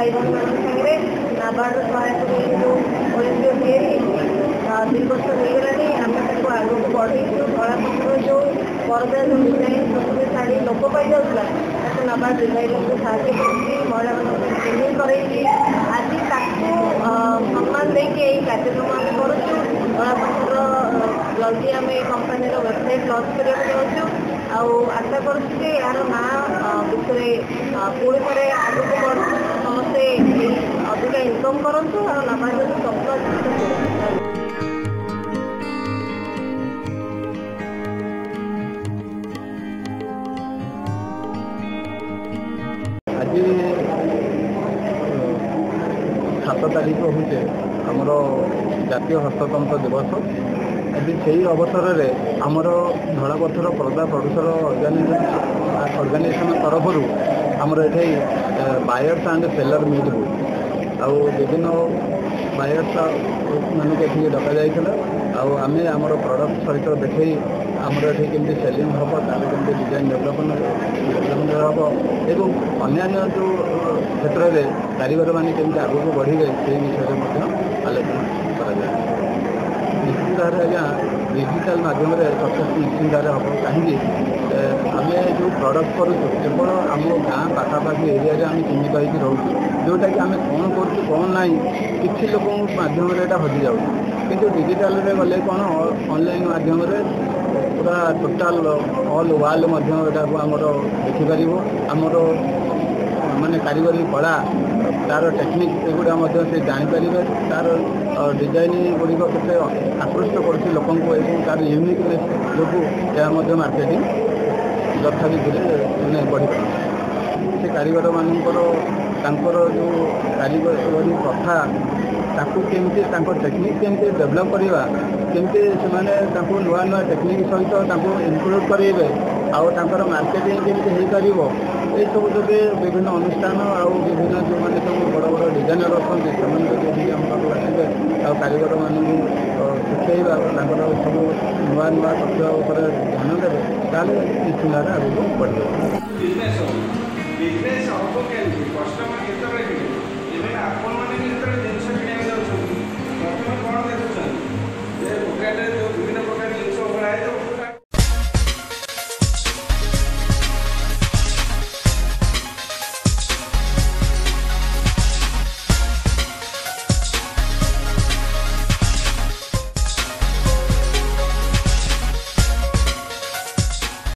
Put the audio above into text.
भाई भाई सागर नाबार्ड सहायक जो ओलिंपिक तैयारी 2 वर्ष हो गलानी आम आगे बढ़े कलापत्र जो परदा जो डिजाइन सब शाढ़ी लोप पाई जाऊला नाबार्ड डिजाइनर को साहय कर महिला ट्रेनिंग कर आज सम्मान देके कार्यक्रम आम करुँ कलापत्र जल्दी आम कंपानी वेबसाइट लॉन्च करने आशा करुँ यार ना विषय पुणी थे आगे बढ़ू समस्ते अधिक इनकम करूँ और नाबार्ड स्वप्न आज 7 तारीख हूँ आमर जातीय हस्ततंत्र दिवस। आज से अवसर में आमर धड़ापथर पर्दा प्रड्यूसर ऑर्गेनाइजेशन तरफ आमर ये बायर्स एंड सेलर मीट हो आउ विभिन्न बायर्स मानक ये डक जाइए आम आम प्रडक्ट सहित देखे आमर ये केमती सेलिंग हम तार केमती डिजाइन डेभलपमेंट हम एवं अन्य जो क्षेत्र में कारीगर मैंने केमती आगक बढ़े से विषय आलोचना करा निश्चित भाव आज्ञा डिजिटाल मध्यम सक्सेस निश्चित भाव हम कहीं आम जो प्रडक्ट करूँ केवल आम गाँ पाखापाखि एरिया आम सीमित होकर रोचु जोटा कि आम कौन करूँ कौन ना किसी लोक मध्यम हजि जाऊँ किंतु डिजिटाल गले कौन ऑनलाइन मध्यम पूरा टोटाल ऑल वर्ल्ड आमर देखिपर आमर माने कारीगरी कला तार टेक्निक एगुड़ा से जापर तार डिजाइन गुड़िक के आकृष्ट कर लोक तार यूनिकनेस जो मार्केटिंग यथाविधि मैंने बढ़ी से कारीगर मानकर जो कारीगरी प्रथा ताकू केमती टेक्निक केमती डेभलप करवा केमती से नुआ नुआ टेक्निक सहित इनक्लूड करेंगे आउर मार्केटिंग केमती हो पार ये सब जब विभिन्न अनुष्ठान आउ विभिन्न जो मैंने सब बड़ बड़ डिजाइनर अच्छा से आम पाक आसवे आ कारीगर मानू शिखेबा सब नुआ नुआ तथ्य उपर ध्यान देवे ताले निश्चित भाव आगे बढ़ बिजनेस हम केमती कस्टमर जिते